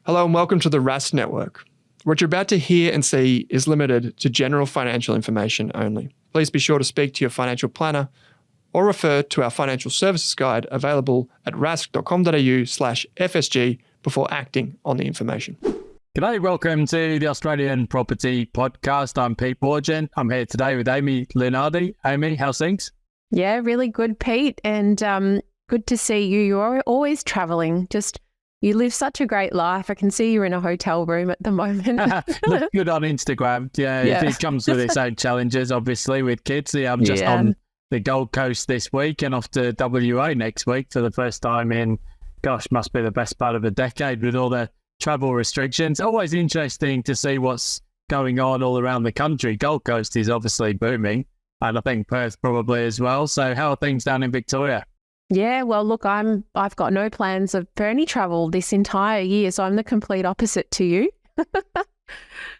Hello and welcome to the Rask Network. What you're about to hear and see is limited to general financial information only. Please be sure to speak to your financial planner or refer to our financial services guide available at rask.com.au/FSG before acting on the information. G'day, welcome to the Australian Property Podcast. I'm Pete Borgen. I'm here today with Amy Leonardi. Amy, how's things? Yeah, really good, Pete. And good to see you. You're always traveling. You live such a great life. I can see you're in a hotel room at the moment. Look good on Instagram. Yeah, it comes with its own challenges, obviously, with kids. Yeah, I'm just on the Gold Coast this week and off to WA next week for the first time in, must be the best part of a decade with all the travel restrictions. Always interesting to see what's going on all around the country. Gold Coast is obviously booming, and I think Perth probably as well. So how are things down in Victoria? Yeah, well, look, I've got no plans for any travel this entire year, so I'm the complete opposite to you.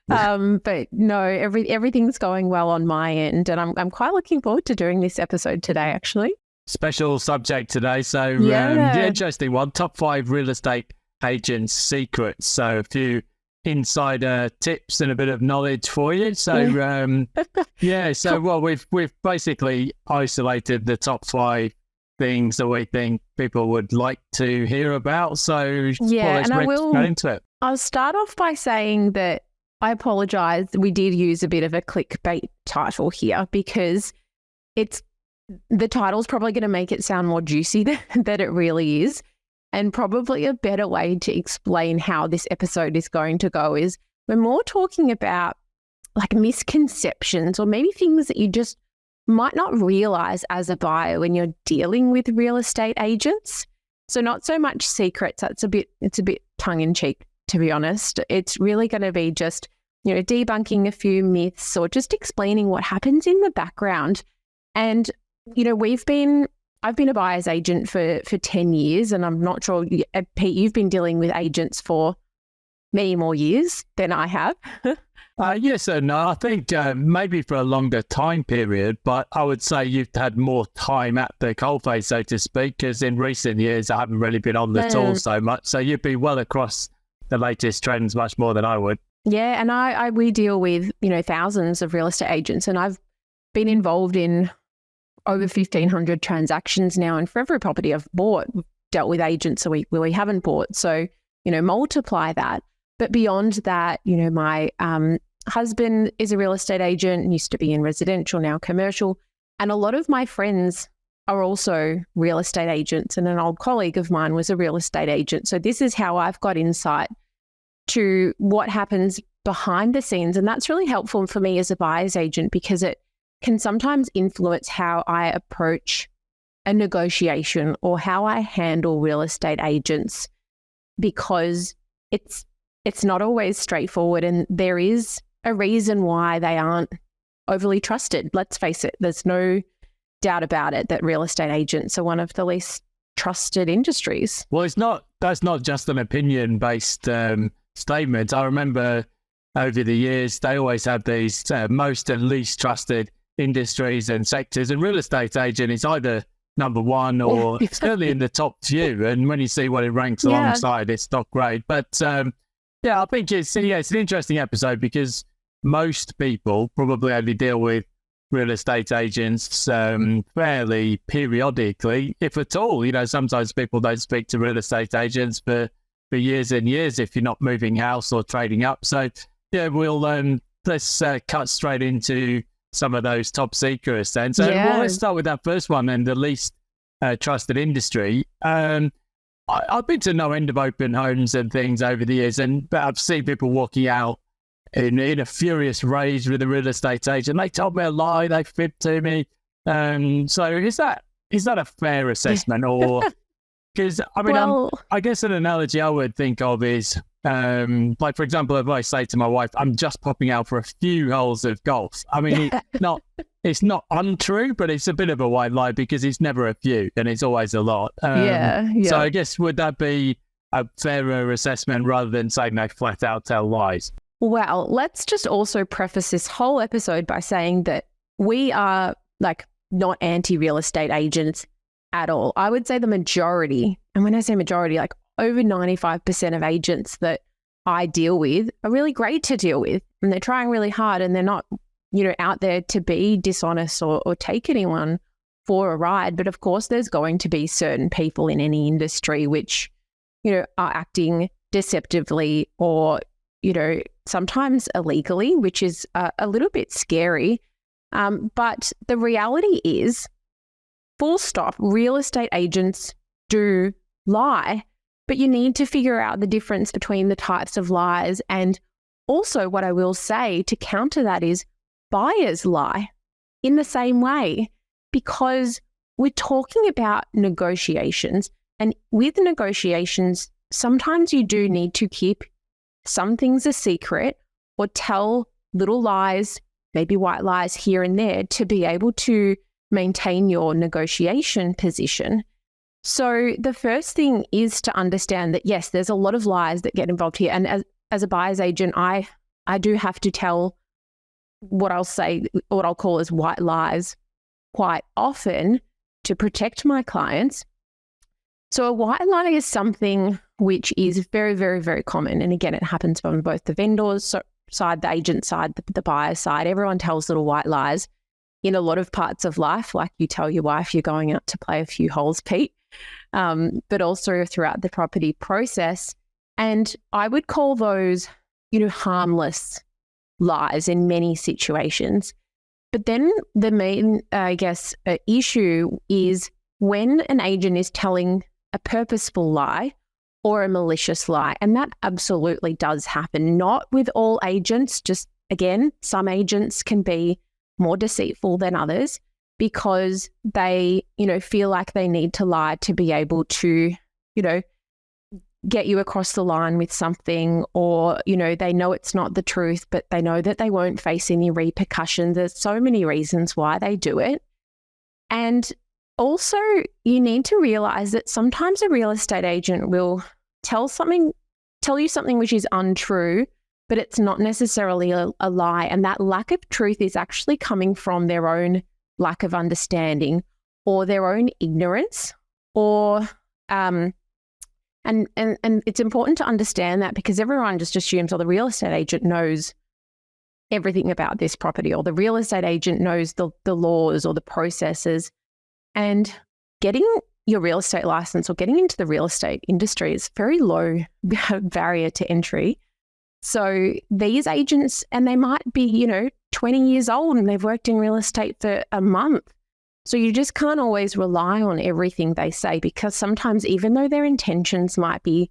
But no, everything's going well on my end, and I'm quite looking forward to doing this episode today, actually. Special subject today, so the interesting one: top 5 real estate agents' secrets. So a few insider tips and a bit of knowledge for you. So well, we've basically isolated the top 5 things that we think people would like to hear about. So let's get into it. I'll start off by saying that I apologise. We did use a bit of a clickbait title here because the title's probably going to make it sound more juicy than it really is. And probably a better way to explain how this episode is going to go is we're more talking about like misconceptions or maybe things that you just might not realize as a buyer when you're dealing with real estate agents. So not so much secrets. It's a bit tongue in cheek, to be honest. It's really going to be just, debunking a few myths or just explaining what happens in the background. And, I've been a buyer's agent for 10 years, and I'm not sure, Pete, you've been dealing with agents for many more years than I have. Yes and no. I think maybe for a longer time period, but I would say you've had more time at the coalface, so to speak, because in recent years I haven't really been on the tools so much. So you'd be well across the latest trends much more than I would. Yeah, and we deal with, thousands of real estate agents, and I've been involved in over 1,500 transactions now, and for every property I've bought, we've dealt with agents where we haven't bought. So, multiply that. But beyond that, my husband is a real estate agent, used to be in residential, now commercial. And a lot of my friends are also real estate agents, and an old colleague of mine was a real estate agent. So this is how I've got insight to what happens behind the scenes. And that's really helpful for me as a buyer's agent because it can sometimes influence how I approach a negotiation or how I handle real estate agents, because it's not always straightforward, and there is a reason why they aren't overly trusted. Let's face it, there's no doubt about it that real estate agents are one of the least trusted industries. Well, that's not just an opinion-based statement. I remember over the years, they always have these most and least trusted industries and sectors, and real estate agent is either number one or certainly in the top few. And when you see what it ranks alongside, it's not great. But I think it's an interesting episode because most people probably only deal with real estate agents fairly periodically, if at all. Sometimes people don't speak to real estate agents for years and years if you're not moving house or trading up. So let's cut straight into some of those top secrets then. So let's start with that first one then, the least trusted industry. I've been to no end of open homes and things over the years, but I've seen people walking out in a furious rage with a real estate agent. They told me a lie, they fibbed to me. So is that a fair assessment? Or because I guess an analogy I would think of is like, for example, if I say to my wife, I'm just popping out for a few holes of golf. I mean, it's not untrue, but it's a bit of a white lie because it's never a few and it's always a lot. So I guess, would that be a fairer assessment rather than saying they flat out tell lies? Well, let's just also preface this whole episode by saying that we are not anti-real estate agents at all. I would say the majority, and when I say majority, over 95% of agents that I deal with are really great to deal with, and they're trying really hard, and they're not, out there to be dishonest or take anyone for a ride. But of course, there's going to be certain people in any industry which, are acting deceptively or, sometimes illegally, which is a little bit scary. But the reality is, full stop, real estate agents do lie, but you need to figure out the difference between the types of lies. And also what I will say to counter that is buyers lie in the same way, because we're talking about negotiations. And with negotiations, sometimes you do need to keep some things a secret or tell little lies, maybe white lies here and there, to be able to maintain your negotiation position. So the first thing is to understand that, yes, there's a lot of lies that get involved here. And as a buyer's agent, I do have to tell what I'll call as white lies quite often to protect my clients. So a white lie is something which is very, very, very common. And again, it happens on both the vendor's side, the agent side, the buyer's side. Everyone tells little white lies in a lot of parts of life, like you tell your wife you're going out to play a few holes, Pete, but also throughout the property process. And I would call those, harmless lies in many situations. But then the main, issue is when an agent is telling a purposeful lie or a malicious lie. And that absolutely does happen. Not with all agents, just again, some agents can be more deceitful than others because they, feel like they need to lie to be able to, get you across the line with something, or, they know it's not the truth, but they know that they won't face any repercussions. There's so many reasons why they do it. And also, you need to realize that sometimes a real estate agent will tell you something which is untrue, but it's not necessarily a lie. And that lack of truth is actually coming from their own lack of understanding or their own ignorance, or and it's important to understand that, because everyone just assumes, the real estate agent knows everything about this property, or the real estate agent knows the laws or the processes. And getting your real estate license or getting into the real estate industry is very low barrier to entry. So these agents, and they might be, 20 years old and they've worked in real estate for a month. So you just can't always rely on everything they say, because sometimes even though their intentions might be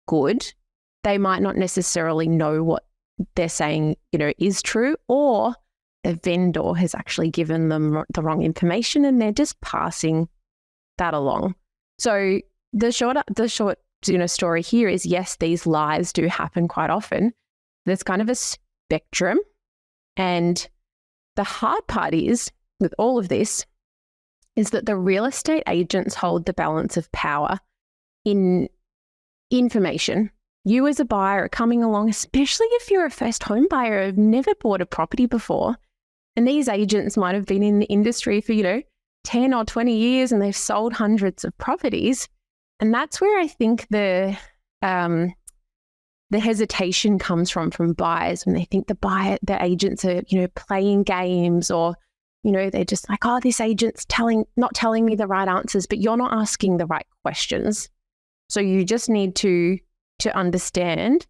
good, they might not necessarily know what they're saying, is true, or the vendor has actually given them the wrong information and they're just passing that along. So the short story here is, yes, these lies do happen quite often. There's kind of a spectrum. And the hard part is, with all of this, is that the real estate agents hold the balance of power in information. You as a buyer are coming along, especially if you're a first home buyer who've never bought a property before. And these agents might have been in the industry for, 10 or 20 years, and they've sold hundreds of properties. And that's where I think the hesitation comes from buyers, when they think the agents are, playing games, or, they're just like, oh, this agent's not telling me the right answers, but you're not asking the right questions. So you just need to understand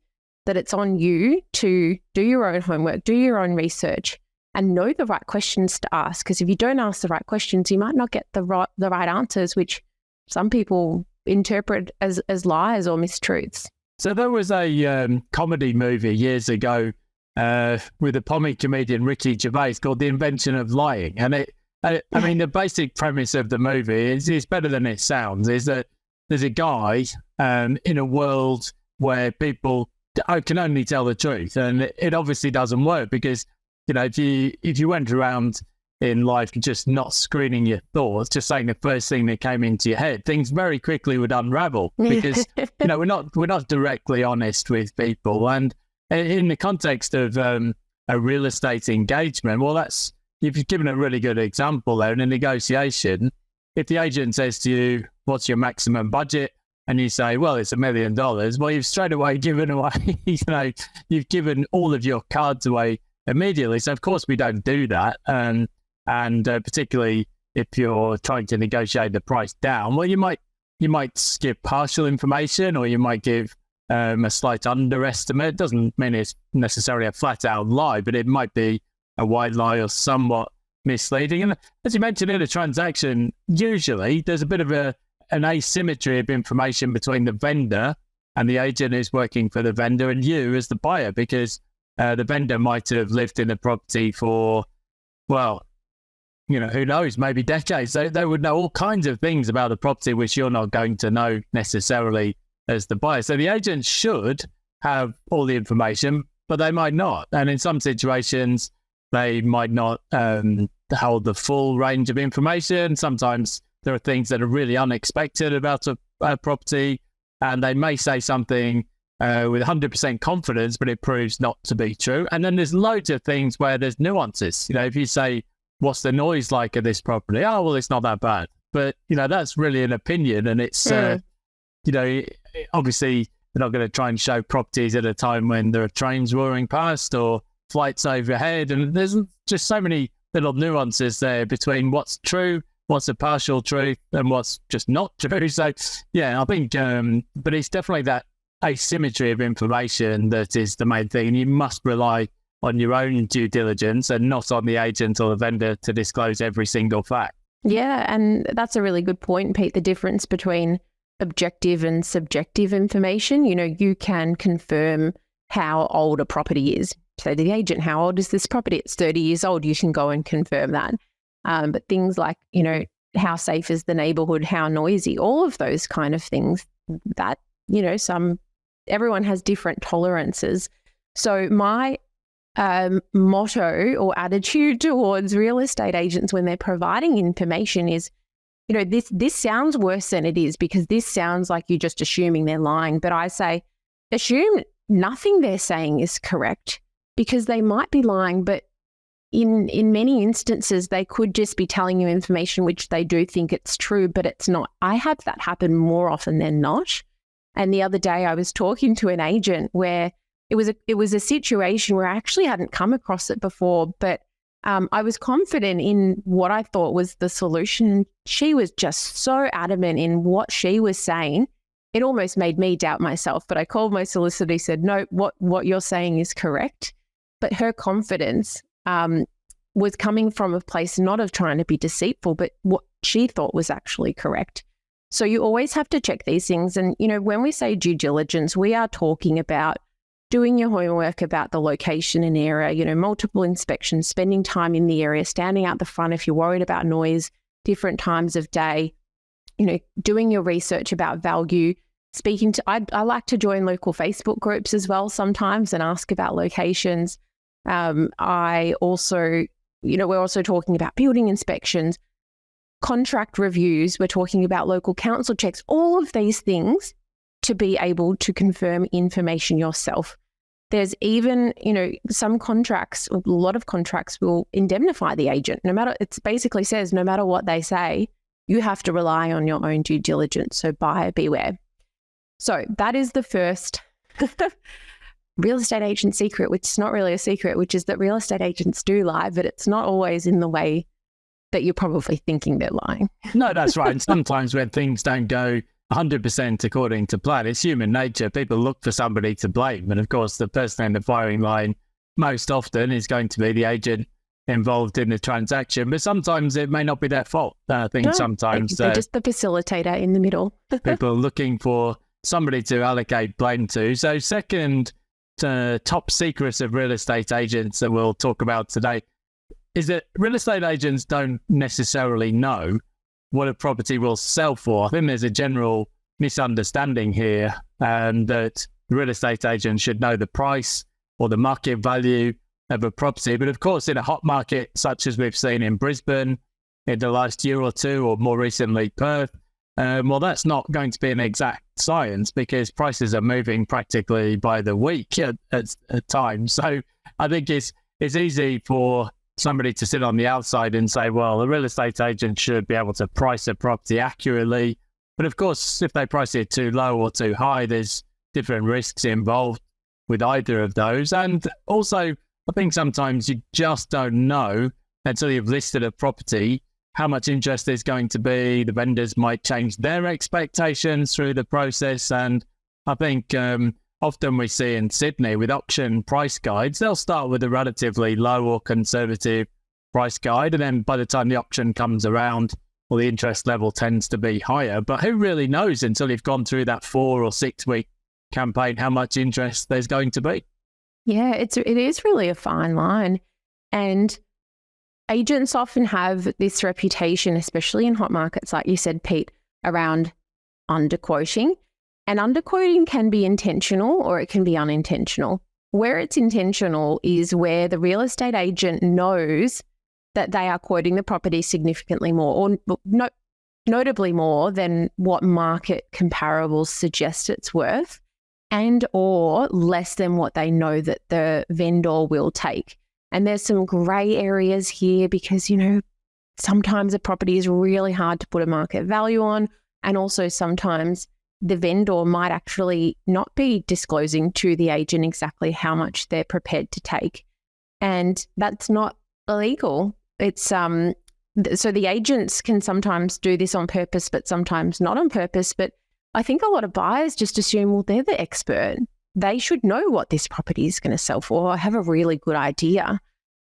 that it's on you to do your own homework, do your own research, and know the right questions to ask. Because if you don't ask the right questions, you might not get the right answers, which some people interpret as lies or mistruths. So there was a comedy movie years ago with a comic comedian, Ricky Gervais, called The Invention of Lying. And the basic premise of the movie is better than it sounds, is that there's a guy in a world where people can only tell the truth. And it obviously doesn't work, because if you went around in life just not screening your thoughts, just saying the first thing that came into your head, things very quickly would unravel, because we're not directly honest with people. And in the context of a real estate engagement, you've given a really good example there. In a negotiation, if the agent says to you, what's your maximum budget, and you say, well, it's $1 million, well, you've straight away given away, you've given all of your cards away immediately. So of course we don't do that. And particularly if you're trying to negotiate the price down, well, you might give partial information, or you might give a slight underestimate. It doesn't mean it's necessarily a flat out lie, but it might be a white lie or somewhat misleading. And as you mentioned, in a transaction, usually there's a bit of an asymmetry of information between the vendor and the agent who's working for the vendor and you as the buyer, because the vendor might have lived in the property for, well, who knows, maybe decades. They would know all kinds of things about the property which you're not going to know necessarily as the buyer. So the agent should have all the information, but they might not. And in some situations, they might not hold the full range of information. Sometimes there are things that are really unexpected about a property, and they may say something with 100% confidence, but it proves not to be true. And then there's loads of things where there's nuances. If you say, what's the noise like at this property? Oh, well, it's not that bad. But, that's really an opinion. And it's, obviously, they're not going to try and show properties at a time when there are trains roaring past or flights overhead. And there's just so many little nuances there between what's true, what's a partial truth, and what's just not true. So, yeah, I think, but it's definitely that asymmetry of information that is the main thing. And you must rely on your own due diligence and not on the agent or the vendor to disclose every single fact. Yeah, and that's a really good point, Pete, the difference between objective and subjective information. You can confirm how old a property is. Say to the agent, how old is this property? It's 30 years old. You can go and confirm that. But things like, how safe is the neighborhood? How noisy? All of those kind of things that, everyone has different tolerances. So my motto or attitude towards real estate agents when they're providing information is, this sounds worse than it is, because this sounds like you're just assuming they're lying. But I say, assume nothing they're saying is correct, because they might be lying, but in many instances, they could just be telling you information which they do think it's true, but it's not. I have that happen more often than not. And the other day I was talking to an agent where it was a situation where I actually hadn't come across it before, but I was confident in what I thought was the solution. She was just so adamant in what she was saying. It almost made me doubt myself, but I called my solicitor. He said, no, what you're saying is correct. But her confidence was coming from a place not of trying to be deceitful, but what she thought was actually correct. So you always have to check these things. And, when we say due diligence, we are talking about doing your homework about the location and area, multiple inspections, spending time in the area, standing out the front if you're worried about noise, different times of day, doing your research about value, speaking to, I like to join local Facebook groups as well sometimes and ask about locations. I also, we're also talking about building inspections, contract reviews, we're talking about local council checks, all of these things to be able to confirm information yourself. There's even, some contracts, a lot of contracts will indemnify the agent. It basically says, no matter what they say, you have to rely on your own due diligence. So buyer beware. So that is the first real estate agent secret, which is not really a secret, which is that real estate agents do lie, but it's not always in the way that you're probably thinking they're lying. No, that's right. And sometimes when things don't go 100% according to plan, it's human nature. People look for somebody to blame. And of course, the person in the firing line most often is going to be the agent involved in the transaction. But sometimes it may not be their fault. I think sometimes they're just the facilitator in the middle. People are looking for somebody to allocate blame to. So second top secrets of real estate agents that we'll talk about today is that real estate agents don't necessarily know what a property will sell for. I think there's a general misunderstanding here, and that the real estate agent should know the price or the market value of a property. But of course, in a hot market such as we've seen in Brisbane in the last year or two, or more recently Perth, well, that's not going to be an exact science, because prices are moving practically by the week at times. So I think it's easy for somebody to sit on the outside and say, well, the real estate agent should be able to price a property accurately But of course, if they price it too low or too high, there's different risks involved with either of those. And also, I think sometimes you just don't know until you've listed a property how much interest there's going to be. The vendors might change their expectations through the process. And I think often we see in Sydney with auction price guides, they'll start with a relatively low or conservative price guide. And then by the time the auction comes around, well, the interest level tends to be higher. But who really knows until you've gone through that 4 or 6 week campaign how much interest there's going to be? Yeah, it is really a fine line. And agents often have this reputation, especially in hot markets, like you said, Pete, around underquoting. And underquoting can be intentional or it can be unintentional. Where it's intentional is where the real estate agent knows that they are quoting the property significantly more, or notably more than what market comparables suggest it's worth, and or less than what they know that the vendor will take. And there's some grey areas here because, sometimes a property is really hard to put a market value on. And also sometimes the vendor might actually not be disclosing to the agent exactly how much they're prepared to take. And that's not illegal. It's so the agents can sometimes do this on purpose, but sometimes not on purpose. But I think a lot of buyers just assume, well, they're the expert. They should know what this property is going to sell for or have a really good idea.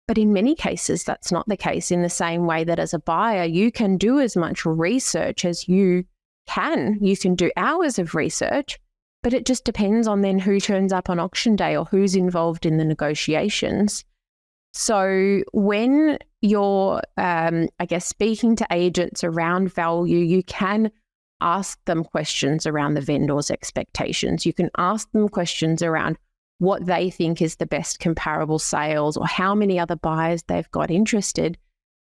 But in many cases, that's not the case, in the same way that as a buyer, you can do as much research as you can. You can do hours of research, but it just depends on then who turns up on auction day or who's involved in the negotiations. So when you're, speaking to agents around value, you can ask them questions around the vendor's expectations. You can ask them questions around what they think is the best comparable sales or how many other buyers they've got interested.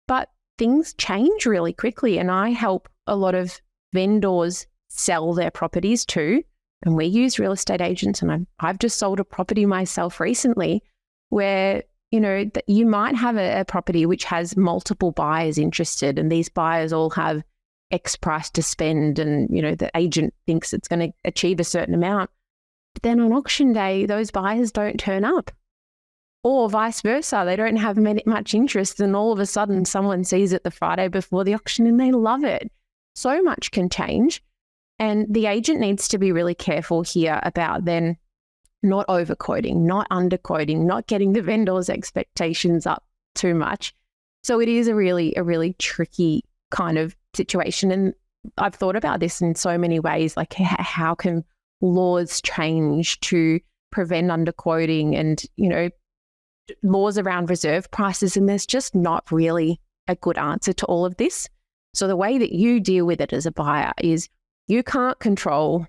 But things change really quickly, and I help a lot of vendors sell their properties too. And we use real estate agents, and I've just sold a property myself recently where, that you might have a property which has multiple buyers interested, and these buyers all have X price to spend, and, the agent thinks it's going to achieve a certain amount. But then on auction day, those buyers don't turn up. Or vice versa, they don't have much interest, and all of a sudden someone sees it the Friday before the auction and they love it. So much can change. And the agent needs to be really careful here about then not overquoting, not underquoting, not getting the vendor's expectations up too much. So it is a really tricky kind of situation. And I've thought about this in so many ways, like how can laws change to prevent underquoting and, laws around reserve prices. And there's just not really a good answer to all of this. So the way that you deal with it as a buyer is you can't control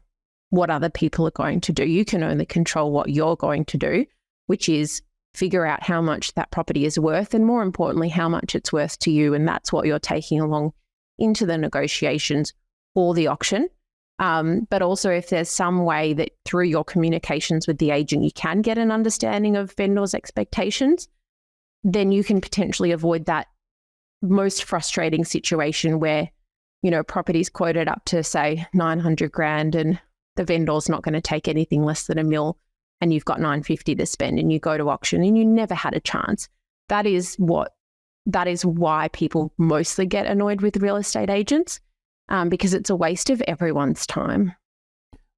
what other people are going to do. You can only control what you're going to do, which is figure out how much that property is worth, and more importantly, how much it's worth to you. And that's what you're taking along into the negotiations or the auction. But also if there's some way that through your communications with the agent, you can get an understanding of vendors' expectations, then you can potentially avoid that most frustrating situation where, property's quoted up to say 900 grand and the vendor's not going to take anything less than $1 million, and you've got 950 to spend, and you go to auction and you never had a chance. That is why people mostly get annoyed with real estate agents. Because it's a waste of everyone's time.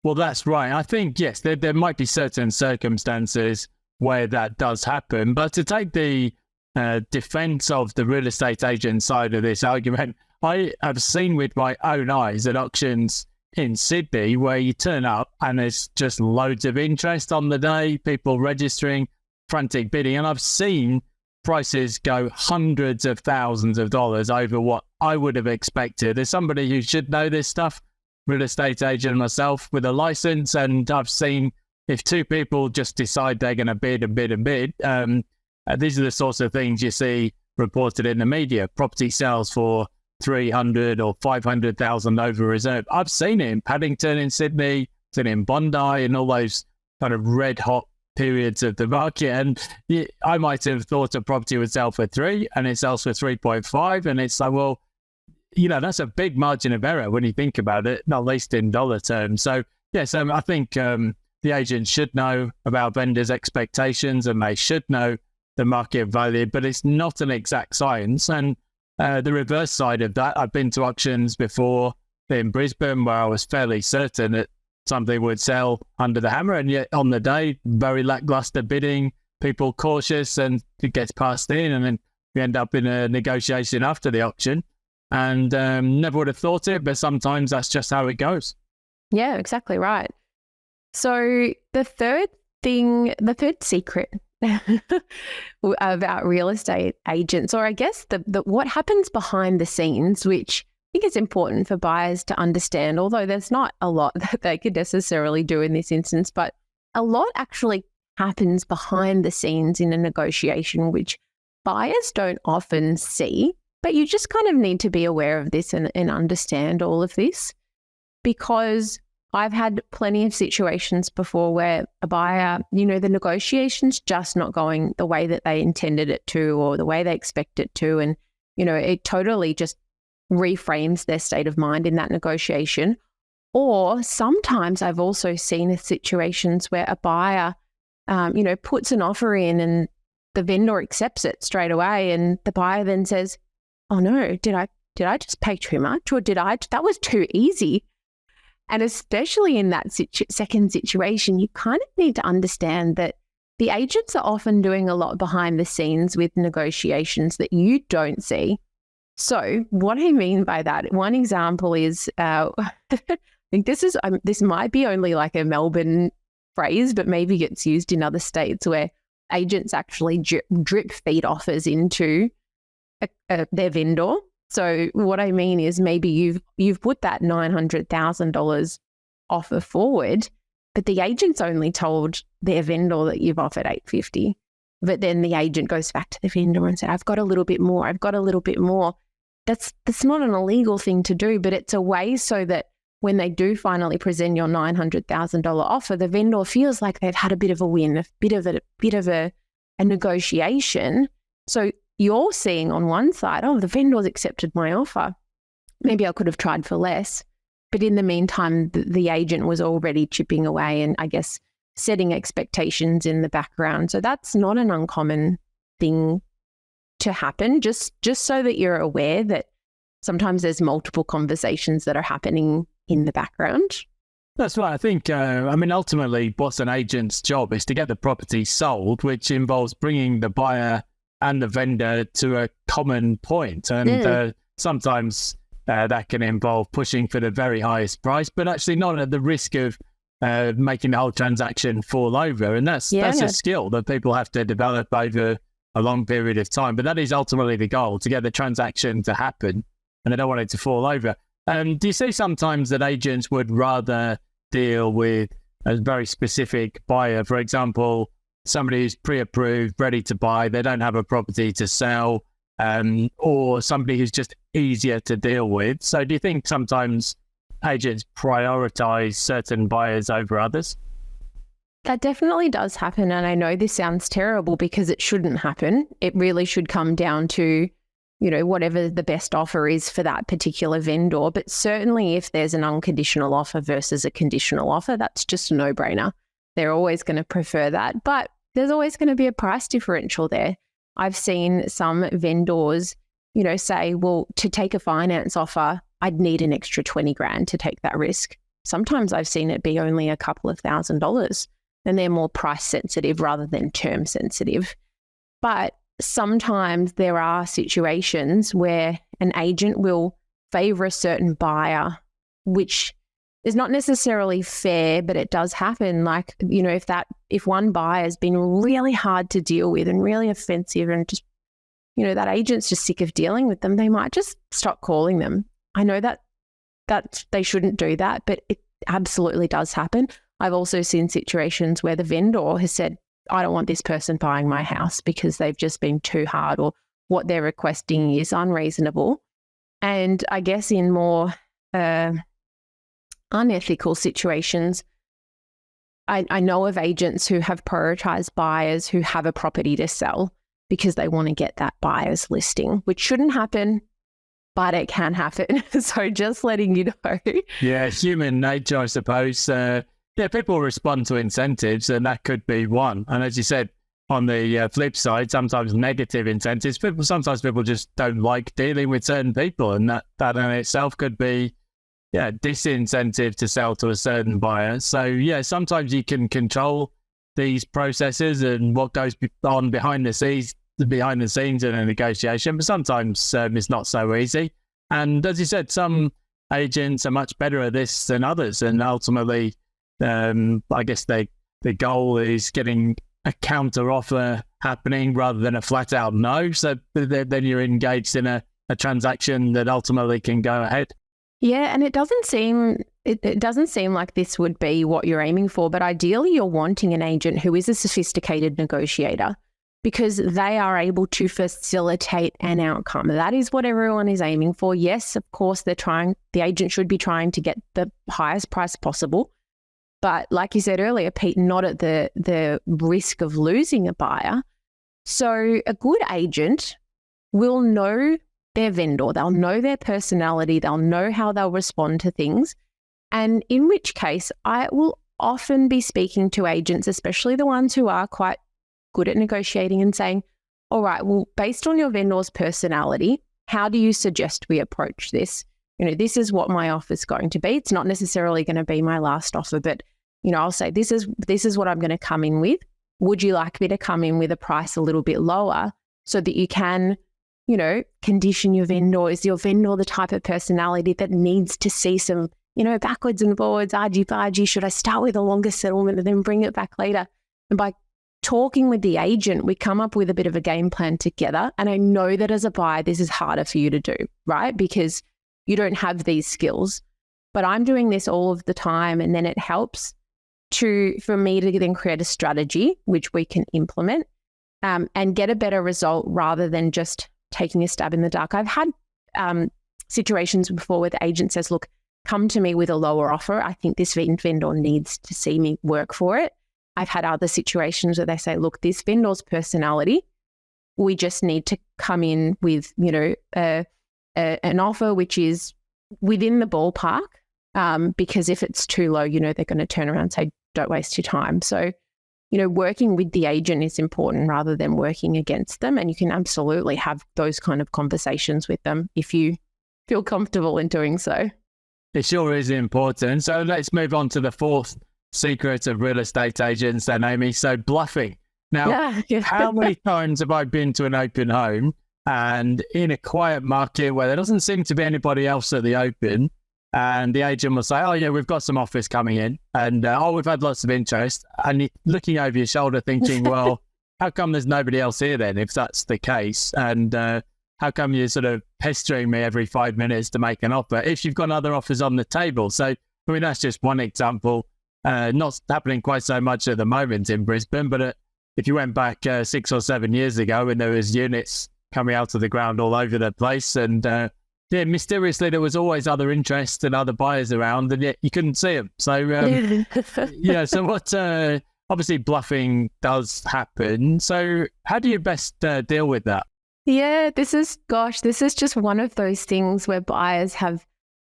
Well, that's right. I think, yes, there might be certain circumstances where that does happen. But to take the defense of the real estate agent side of this argument, I have seen with my own eyes at auctions in Sydney where you turn up and there's just loads of interest on the day, people registering, frantic bidding. And I've seen prices go hundreds of thousands of dollars over what I would have expected. As somebody who should know this stuff, real estate agent myself with a license, and I've seen if two people just decide they're going to bid and bid and bid, these are the sorts of things you see reported in the media. Property sells for 300 or 500,000 over reserve. I've seen it in Paddington, in Sydney, seen it in Bondi, and all those kind of red hot periods of the market. And I might have thought a property would sell for 3 and it sells for 3.5, and it's like, well, that's a big margin of error when you think about it, not least in dollar terms. So, yes, I think the agent should know about vendors' expectations and they should know the market value, but it's not an exact science. And the reverse side of that, I've been to auctions before in Brisbane where I was fairly certain that something would sell under the hammer, and yet on the day, very lackluster bidding, people cautious, and it gets passed in, and then we end up in a negotiation after the auction. And never would have thought it, but sometimes that's just how it goes. Yeah, exactly right. So the third secret about real estate agents, or I guess the what happens behind the scenes, which I think is important for buyers to understand, although there's not a lot that they could necessarily do in this instance, but a lot actually happens behind the scenes in a negotiation, which buyers don't often see. But you just kind of need to be aware of this and understand all of this, because I've had plenty of situations before where a buyer, the negotiation's just not going the way that they intended it to or the way they expect it to. And, it totally just reframes their state of mind in that negotiation. Or sometimes I've also seen situations where a buyer, puts an offer in and the vendor accepts it straight away. And the buyer then says, oh no, did I just pay too much, or that was too easy? And especially in that second situation, you kind of need to understand that the agents are often doing a lot behind the scenes with negotiations that you don't see. So what I mean by that, one example is, I think this might be only like a Melbourne phrase, but maybe gets used in other states, where agents actually drip feed offers into their vendor. So what I mean is, maybe you've put that $900,000 offer forward, but the agent's only told their vendor that you've offered $850,000. But then the agent goes back to the vendor and said, I've got a little bit more. That's not an illegal thing to do, but it's a way so that when they do finally present your $900,000 offer, the vendor feels like they've had a bit of a win, a bit of a negotiation. So you're seeing on one side, oh, the vendor's accepted my offer. Maybe I could have tried for less. But in the meantime, the agent was already chipping away and I guess setting expectations in the background. So that's not an uncommon thing to happen, just so that you're aware that sometimes there's multiple conversations that are happening in the background. That's right. I think, ultimately, what's an agent's job is to get the property sold, which involves bringing the buyer and the vendor to a common point. And sometimes that can involve pushing for the very highest price, but actually not at the risk of making the whole transaction fall over. And that's a skill that people have to develop over a long period of time. But that is ultimately the goal, to get the transaction to happen, and they don't want it to fall over. Do you see sometimes that agents would rather deal with a very specific buyer? For example, somebody who's pre-approved, ready to buy, they don't have a property to sell, or somebody who's just easier to deal with. So do you think sometimes agents prioritize certain buyers over others? That definitely does happen. And I know this sounds terrible because it shouldn't happen. It really should come down to, whatever the best offer is for that particular vendor. But certainly if there's an unconditional offer versus a conditional offer, that's just a no-brainer. They're always going to prefer that. But there's always going to be a price differential there. I've seen some vendors, say, well, to take a finance offer, I'd need an extra $20,000 to take that risk. Sometimes I've seen it be only a couple of $1,000s, and they're more price sensitive rather than term sensitive. But sometimes there are situations where an agent will favor a certain buyer, which is not necessarily fair, but it does happen. Like, if one buyer has been really hard to deal with and really offensive and just, that agent's just sick of dealing with them, they might just stop calling them. I know that they shouldn't do that, but it absolutely does happen. I've also seen situations where the vendor has said, I don't want this person buying my house because they've just been too hard, or what they're requesting is unreasonable. And I guess in more unethical situations, I know of agents who have prioritized buyers who have a property to sell because they want to get that buyer's listing, which shouldn't happen. but it can happen. So just letting you know. Yeah, human nature, I suppose. People respond to incentives, and that could be one. And as you said, on the flip side, sometimes negative incentives. Sometimes people just don't like dealing with certain people, and that in itself could be disincentive to sell to a certain buyer. So sometimes you can control these processes and what goes on behind the scenes in a negotiation, but sometimes it's not so easy. And as you said, some agents are much better at this than others, and ultimately, I guess the goal is getting a counter offer happening rather than a flat out no. So then you're engaged in a transaction that ultimately can go ahead. Yeah, and it doesn't seem like this would be what you're aiming for, but ideally you're wanting an agent who is a sophisticated negotiator, because they are able to facilitate an outcome. That is what everyone is aiming for. Yes, of course, the agent should be trying to get the highest price possible. But like you said earlier, Pete, not at the risk of losing a buyer. So a good agent will know their vendor, they'll know their personality, they'll know how they'll respond to things. And in which case, I will often be speaking to agents, especially the ones who are quite good at negotiating, and saying, all right, well, based on your vendor's personality, how do you suggest we approach this? This is what my offer is going to be. It's not necessarily going to be my last offer, but I'll say this is what I'm going to come in with. Would you like me to come in with a price a little bit lower so that you can, condition your vendor? Is your vendor the type of personality that needs to see some, backwards and forwards, argy-bargy? Should I start with a longer settlement and then bring it back later? And by talking with the agent, we come up with a bit of a game plan together. And I know that as a buyer, this is harder for you to do, right? Because you don't have these skills. But I'm doing this all of the time, and then it helps for me to then create a strategy which we can implement and get a better result rather than just taking a stab in the dark. I've had situations before where the agent says, look, come to me with a lower offer. I think this vendor needs to see me work for it. I've had other situations where they say, look, this vendor's personality, we just need to come in with, an offer which is within the ballpark, because if it's too low, they're going to turn around and say, don't waste your time. So, working with the agent is important rather than working against them. And you can absolutely have those kind of conversations with them if you feel comfortable in doing so. It sure is important. So let's move on to the fourth secret of real estate agents then, Amy. So bluffing. Now, how many times have I been to an open home and in a quiet market where there doesn't seem to be anybody else at the open, and the agent will say, oh, yeah, we've got some offers coming in, and we've had lots of interest. And you're looking over your shoulder thinking, well, how come there's nobody else here then, if that's the case? And how come you're sort of pestering me every 5 minutes to make an offer if you've got other offers on the table? So, that's just one example. Not happening quite so much at the moment in Brisbane, but if you went back 6 or 7 years ago when there was units coming out of the ground all over the place, and mysteriously there was always other interest and other buyers around, and yet you couldn't see them. So so what obviously bluffing does happen. So how do you best deal with that? Yeah, this is just one of those things where buyers have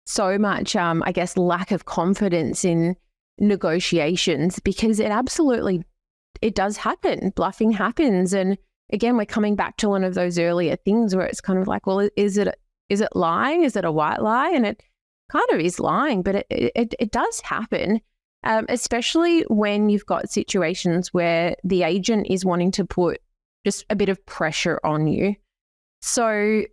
so much I guess lack of confidence in negotiations, because it does happen. Bluffing happens. And again, we're coming back to one of those earlier things where it's kind of like, well, is it lying? Is it a white lie? And it kind of is lying, but it does happen, especially when you've got situations where the agent is wanting to put just a bit of pressure on you. So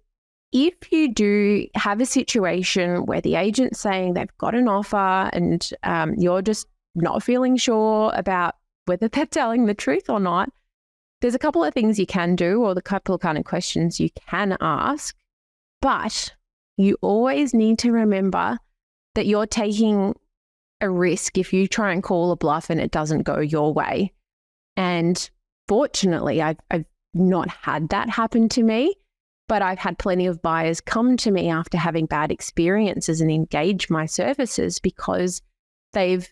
if you do have a situation where the agent's saying they've got an offer and you're just not feeling sure about whether they're telling the truth or not, there's a couple of things you can do, or the couple of kind of questions you can ask. But you always need to remember that you're taking a risk if you try and call a bluff and it doesn't go your way. And fortunately, I've not had that happen to me, but I've had plenty of buyers come to me after having bad experiences and engage my services because they've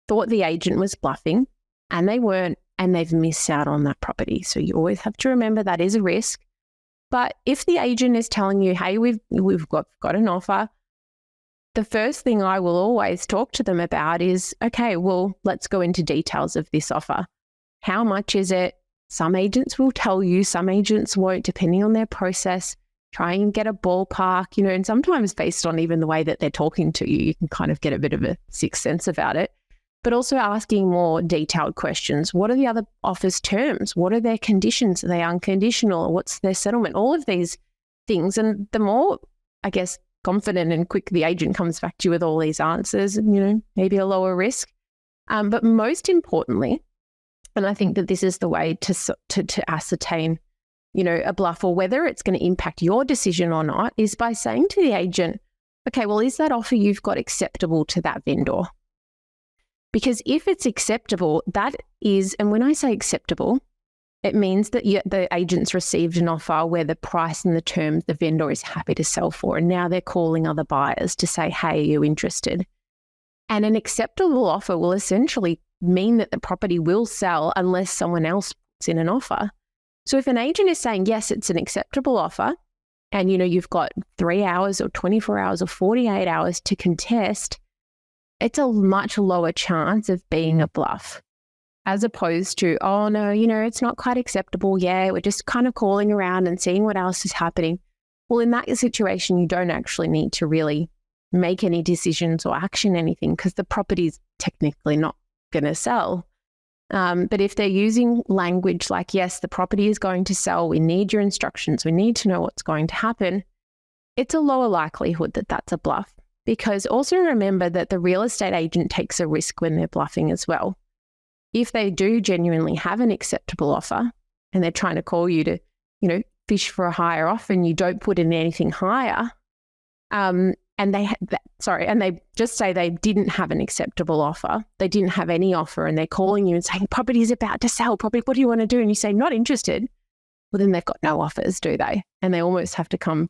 thought the agent was bluffing and they weren't, and they've missed out on that property. So you always have to remember that is a risk. But if the agent is telling you, hey, we've got an offer, the first thing I will always talk to them about is, okay, well, let's go into details of this offer. How much is it? Some agents will tell you, some agents won't, depending on their process. Try and get a ballpark, and sometimes based on even the way that they're talking to you, you can kind of get a bit of a sixth sense about it. But also asking more detailed questions. What are the other offer's terms? What are their conditions? Are they unconditional? What's their settlement? All of these things. And the more, I guess, confident and quick the agent comes back to you with all these answers, maybe a lower risk. But most importantly, and I think that this is the way to ascertain, a bluff or whether it's going to impact your decision or not, is by saying to the agent, okay, well, is that offer you've got acceptable to that vendor? Because if it's acceptable, that is, and when I say acceptable, it means that the agent's received an offer where the price and the terms the vendor is happy to sell for, and now they're calling other buyers to say, hey, are you interested? And an acceptable offer will essentially mean that the property will sell unless someone else puts in an offer. So if an agent is saying, yes, it's an acceptable offer, and you've got 3 hours or 24 hours or 48 hours to contest, it's a much lower chance of being a bluff, as opposed to, oh no, it's not quite acceptable. Yeah, we're just kind of calling around and seeing what else is happening. Well, in that situation, you don't actually need to really make any decisions or action anything because the property is technically not going to sell. But if they're using language like, yes, the property is going to sell, we need your instructions, we need to know what's going to happen, it's a lower likelihood that that's a bluff. Because also remember that the real estate agent takes a risk when they're bluffing as well. If they do genuinely have an acceptable offer and they're trying to call you to, fish for a higher offer and you don't put in anything higher, and they just say they didn't have an acceptable offer, they didn't have any offer, and they're calling you and saying, property is about to sell, what do you want to do? And you say, not interested. Well, then they've got no offers, do they? And they almost have to come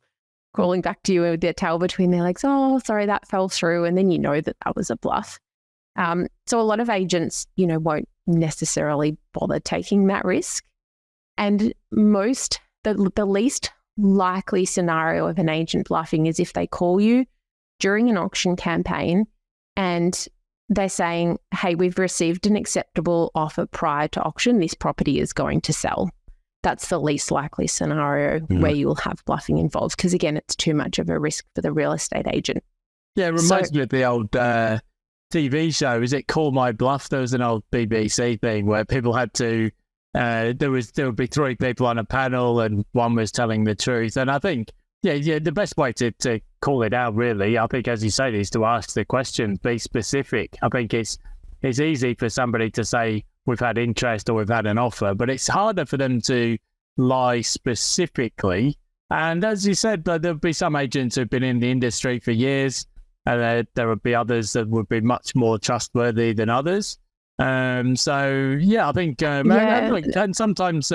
crawling back to you with their tail between their legs. Oh, sorry, that fell through. And then that was a bluff. So a lot of agents, won't necessarily bother taking that risk. And the least likely scenario of an agent bluffing is if they call you during an auction campaign and they're saying, hey, we've received an acceptable offer prior to auction. This property is going to sell. That's the least likely scenario where you will have bluffing involved because, again, it's too much of a risk for the real estate agent. Yeah, it reminds me of the old TV show. Is it Call My Bluff? There was an old BBC thing where people had to, there would be 3 people on a panel and one was telling the truth. And I think, the best way to call it out, really, I think, as you say, is to ask the question, be specific. I think it's easy for somebody to say, we've had interest or we've had an offer, but it's harder for them to lie specifically. And as you said, there'll be some agents who've been in the industry for years, and there would be others that would be much more trustworthy than others. I think, and sometimes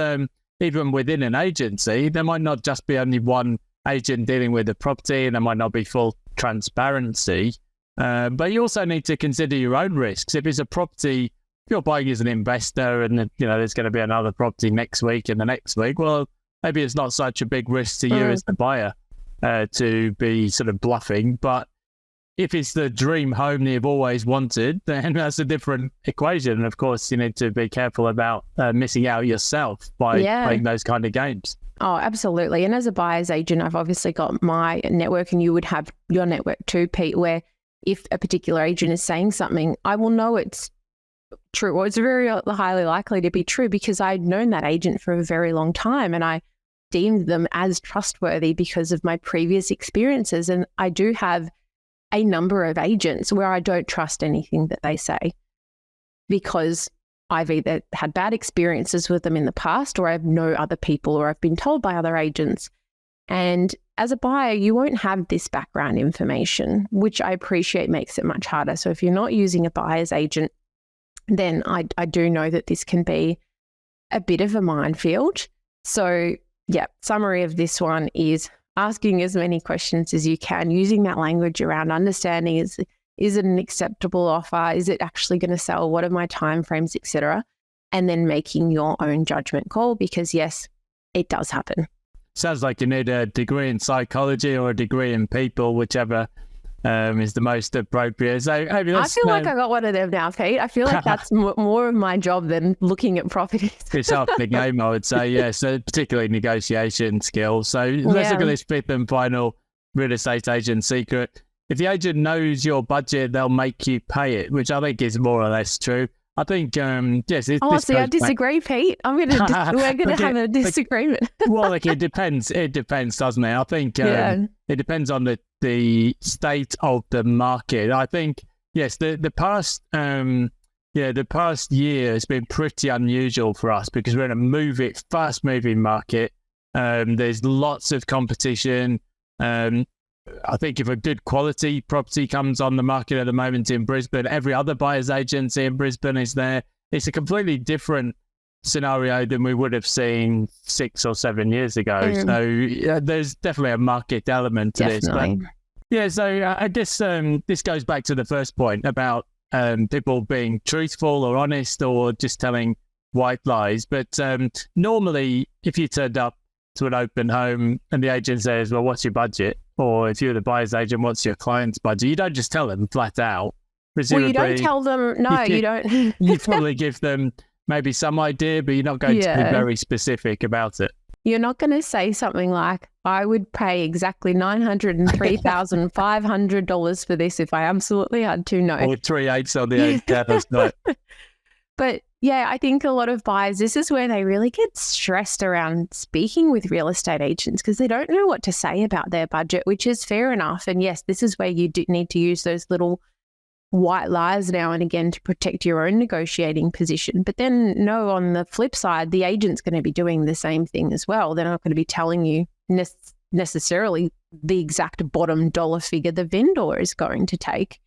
even within an agency, there might not just be only one agent dealing with the property, and there might not be full transparency. But you also need to consider your own risks. If it's a property, if you're buying as an investor and there's going to be another property next week and the next week, well, maybe it's not such a big risk to you as the buyer to be sort of bluffing. But if it's the dream home that you've always wanted, then that's a different equation. And of course, you need to be careful about missing out yourself by playing those kind of games. Oh, absolutely. And as a buyer's agent, I've obviously got my network, and you would have your network too, Pete, where if a particular agent is saying something, I will know it's true, or it's very highly likely to be true because I'd known that agent for a very long time and I deemed them as trustworthy because of my previous experiences. And I do have a number of agents where I don't trust anything that they say because I've either had bad experiences with them in the past, or I know other people, or I've been told by other agents. And as a buyer, you won't have this background information, which I appreciate makes it much harder. So if you're not using a buyer's agent, then I do know that this can be a bit of a minefield. So summary of this one is asking as many questions as you can, using that language around understanding is it an acceptable offer? Is it actually going to sell? What are my timeframes, etc.? And then making your own judgment call because yes, it does happen. sounds like you need a degree in psychology or a degree in people, whichever is the most appropriate. So I feel like I got one of them now, Pete. I feel like that's more of my job than looking at properties. It's half the game, I would say. Yeah, so particularly negotiation skills. So let's look at this fifth and final real estate agent secret. If the agent knows your budget, they'll make you pay it, which I think is more or less true. I think, yes. I disagree, Pete. We're going to have a disagreement. Well, like it depends. It depends, doesn't it? I think it depends on the state of the market. I think, yes, the past year has been pretty unusual for us because we're in a fast-moving market. There's lots of competition. I think if a good quality property comes on the market at the moment in Brisbane, every other buyer's agency in Brisbane is there. It's a completely different scenario than we would have seen 6 or 7 years ago. So there's definitely a market element to this. But, yeah, so I guess this goes back to the first point about people being truthful or honest or just telling white lies. But normally, if you turned up to an open home and the agent says, well, what's your budget? Or if you're the buyer's agent, what's your client's budget? You don't just tell them flat out. Well, you don't tell them, you don't. You probably give them maybe some idea, but you're not going to be very specific about it. You're not going to say something like, I would pay exactly $903,500 for this if I absolutely had to. No. Or 3/8 on the $8. No. But yeah, I think a lot of buyers, this is where they really get stressed around speaking with real estate agents because they don't know what to say about their budget, which is fair enough. And yes, this is where you do need to use those little white lies now and again to protect your own negotiating position. But then no, on the flip side, the agent's going to be doing the same thing as well. They're not going to be telling you necessarily the exact bottom dollar figure the vendor is going to take.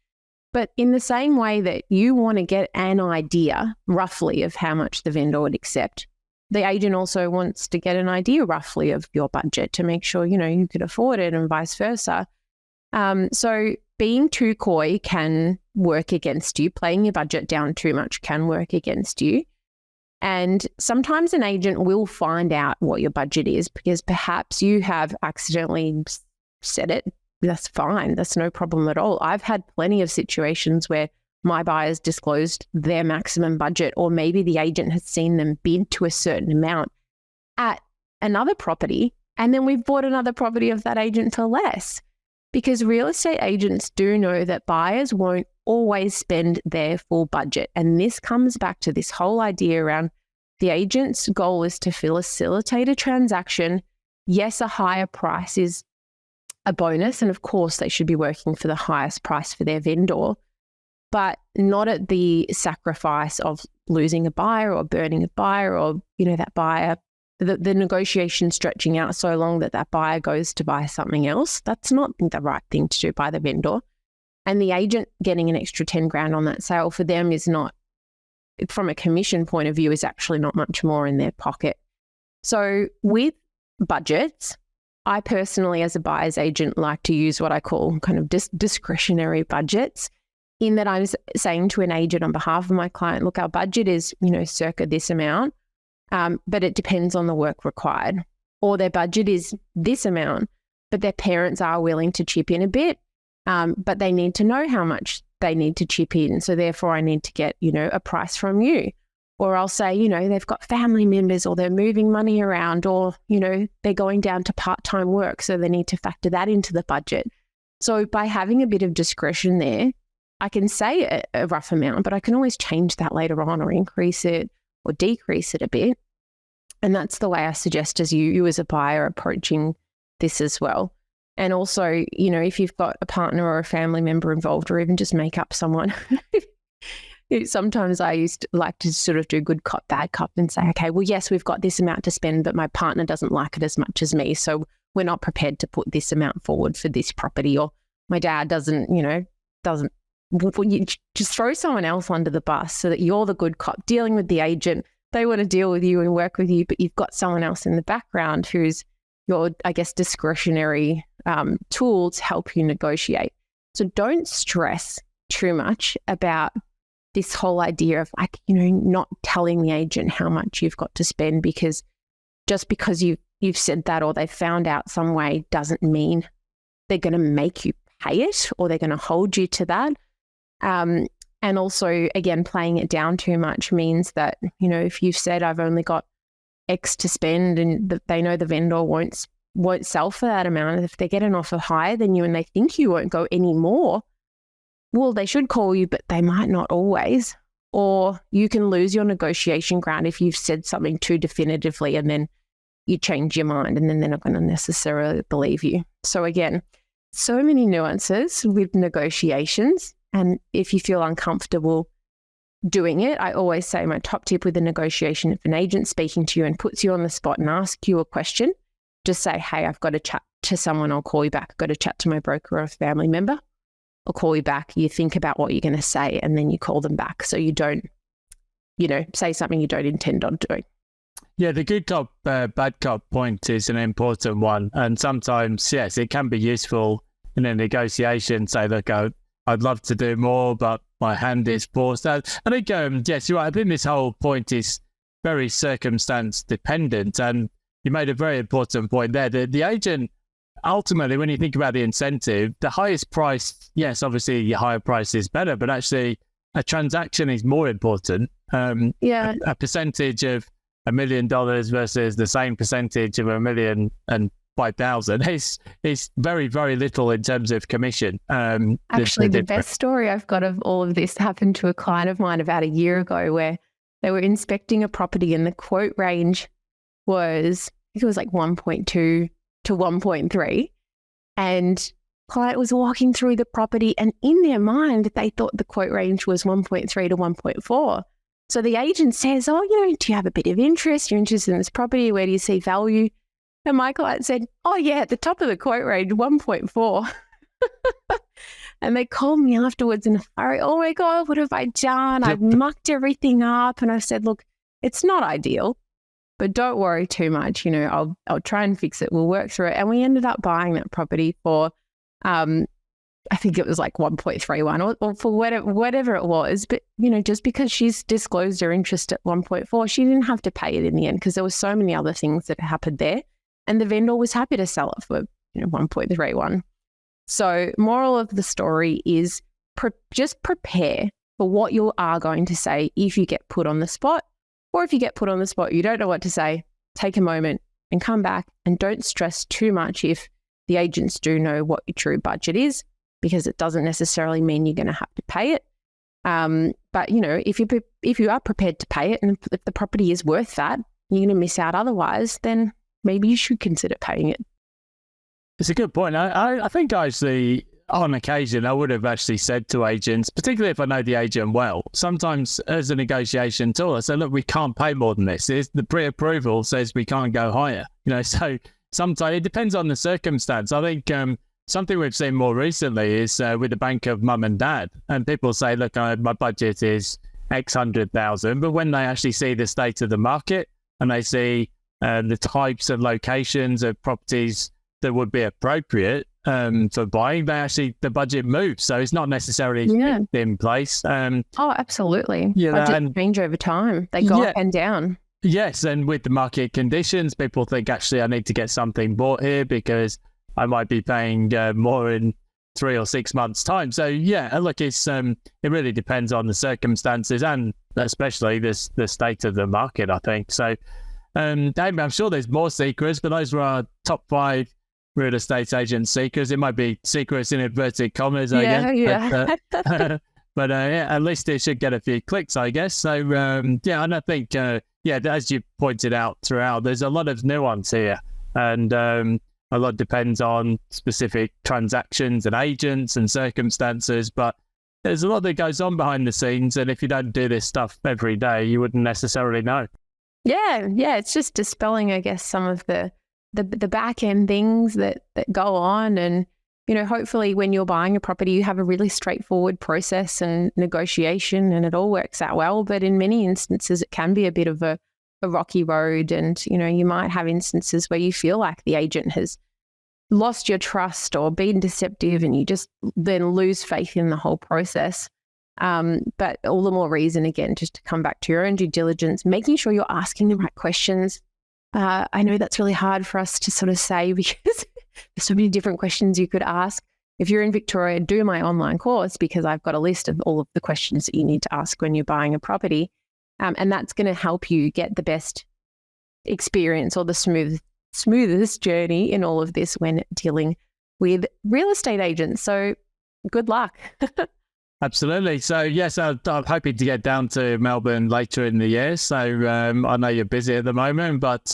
But in the same way that you want to get an idea roughly of how much the vendor would accept, the agent also wants to get an idea roughly of your budget to make sure, you could afford it and vice versa. So being too coy can work against you. Playing your budget down too much can work against you. And sometimes an agent will find out what your budget is because perhaps you have accidentally said it. That's fine. That's no problem at all. I've had plenty of situations where my buyers disclosed their maximum budget, or maybe the agent has seen them bid to a certain amount at another property, and then we've bought another property of that agent for less. Because real estate agents do know that buyers won't always spend their full budget. And this comes back to this whole idea around the agent's goal is to facilitate a transaction. Yes, a higher price is a bonus, and of course they should be working for the highest price for their vendor, but not at the sacrifice of losing a buyer or burning a buyer or, that buyer, the negotiation stretching out so long that buyer goes to buy something else. That's not the right thing to do by the vendor. And the agent getting an extra 10 grand on that sale for them is not, from a commission point of view, is actually not much more in their pocket. So with budgets, I personally, as a buyer's agent, like to use what I call kind of discretionary budgets, in that I'm saying to an agent on behalf of my client, look, our budget is, circa this amount, but it depends on the work required. Or their budget is this amount, but their parents are willing to chip in a bit, but they need to know how much they need to chip in. So therefore I need to get, a price from you. Or I'll say, they've got family members or they're moving money around or, they're going down to part-time work. So they need to factor that into the budget. So by having a bit of discretion there, I can say a rough amount, but I can always change that later on or increase it or decrease it a bit. And that's the way I suggest as you as a buyer approaching this as well. And also, if you've got a partner or a family member involved or even just make up someone, sometimes I used to like to sort of do good cop, bad cop and say, okay, well, yes, we've got this amount to spend, but my partner doesn't like it as much as me. So we're not prepared to put this amount forward for this property. Or my dad doesn't, you just throw someone else under the bus so that you're the good cop dealing with the agent. They want to deal with you and work with you, but you've got someone else in the background who's your, discretionary tool to help you negotiate. So don't stress too much about this whole idea of not telling the agent how much you've got to spend, because just because you've said that or they found out some way doesn't mean they're going to make you pay it or they're going to hold you to that. And also, again, playing it down too much means that, if you've said I've only got X to spend and they know the vendor won't sell for that amount, if they get an offer higher than you and they think you won't go any more, well, they should call you, but they might not always. Or you can lose your negotiation ground if you've said something too definitively and then you change your mind and then they're not going to necessarily believe you. So again, so many nuances with negotiations. And if you feel uncomfortable doing it, I always say my top tip with a negotiation, if an agent's speaking to you and puts you on the spot and asks you a question, just say, hey, I've got to chat to someone. I'll call you back. I've got to chat to my broker or a family member. I'll call you back. You think about what you're going to say and then you call them back. So you don't, say something you don't intend on doing. Yeah, the good cop, bad cop point is an important one. And sometimes, yes, it can be useful in a negotiation. Say, look, I'd love to do more, but my hand is forced. I think, yes, you're right. I think this whole point is very circumstance dependent. And you made a very important point there. The agent, ultimately, when you think about the incentive, the highest price, yes, obviously your higher price is better, but actually a transaction is more important. A percentage of $1 million versus the same percentage of $1,005,000 is very, very little in terms of commission. Actually, the best story I've got of all of this happened to a client of mine about a year ago where they were inspecting a property and the quote range was, I think it was like 1.2 to 1.3. And client was walking through the property and in their mind, they thought the quote range was 1.3 to 1.4. So the agent says, do you have a bit of interest? You're interested in this property. Where do you see value? And my client said, at the top of the quote range, 1.4. And they called me afterwards and I, oh my God, what have I done? I've mucked everything up. And I said, look, it's not ideal, but don't worry too much. I'll try and fix it. We'll work through it. And we ended up buying that property for, I think it was like 1.31 or for whatever it was. But, just because she's disclosed her interest at 1.4, she didn't have to pay it in the end because there were so many other things that happened there. And the vendor was happy to sell it for 1.31. So moral of the story is just prepare for what you are going to say if you get put on the spot. Or if you get put on the spot, you don't know what to say, take a moment and come back and don't stress too much if the agents do know what your true budget is, because it doesn't necessarily mean you're going to have to pay it. But, if you are prepared to pay it and if the property is worth that, you're going to miss out otherwise, then maybe you should consider paying it. It's a good point. I think actually, on occasion, I would have actually said to agents, particularly if I know the agent well, sometimes as a negotiation tool, I say, look, we can't pay more than this. The pre-approval says we can't go higher. So sometimes it depends on the circumstance. I think something we've seen more recently is with the bank of mum and dad. And people say, look, my budget is X 100,000. But when they actually see the state of the market and they see the types of locations of properties that would be appropriate for buying, the budget moves. So it's not necessarily in place. Absolutely. Budgets change over time. They go up and down. Yes. And with the market conditions, people think, actually, I need to get something bought here because I might be paying more in 3 or 6 months' time. So, look, it's it really depends on the circumstances and especially the state of the market, I think. So, David, I'm sure there's more secrets, but those were our top 5 real estate agent secrets. It might be secrets in inverted commas, I guess. Yeah. But at least it should get a few clicks, I guess. So, and I think, as you pointed out throughout, there's a lot of nuance here. And a lot depends on specific transactions and agents and circumstances. But there's a lot that goes on behind the scenes. And if you don't do this stuff every day, you wouldn't necessarily know. Yeah. It's just dispelling, I guess, some of the back end things that go on. And, hopefully when you're buying a property, you have a really straightforward process and negotiation and it all works out well. But in many instances, it can be a bit of a rocky road. And, you might have instances where you feel like the agent has lost your trust or been deceptive and you just then lose faith in the whole process. But all the more reason, again, just to come back to your own due diligence, making sure you're asking the right questions, I know that's really hard for us to sort of say because there's so many different questions you could ask. If you're in Victoria, do my online course because I've got a list of all of the questions that you need to ask when you're buying a property. And that's going to help you get the best experience or the smoothest journey in all of this when dealing with real estate agents. So good luck. Absolutely. So yes, I'm hoping to get down to Melbourne later in the year. So I know you're busy at the moment, but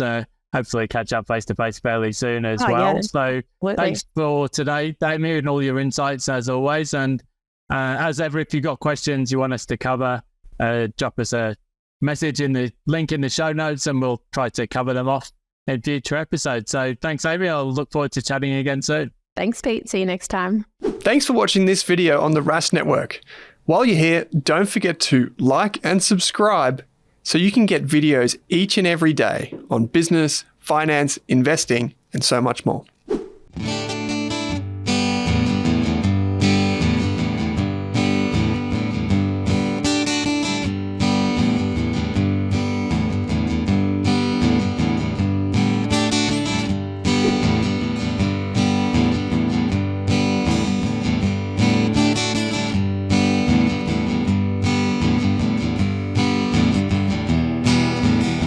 hopefully catch up face-to-face fairly soon as well. Yeah, so thanks for today, Damien, and all your insights as always. And as ever, if you've got questions you want us to cover, drop us a message in the link in the show notes and we'll try to cover them off in future episodes. So thanks, Amy. I'll look forward to chatting again soon. Thanks, Pete. See you next time. Thanks for watching this video on the Rask Network. While you're here, don't forget to like and subscribe so you can get videos each and every day on business, finance, investing, and so much more.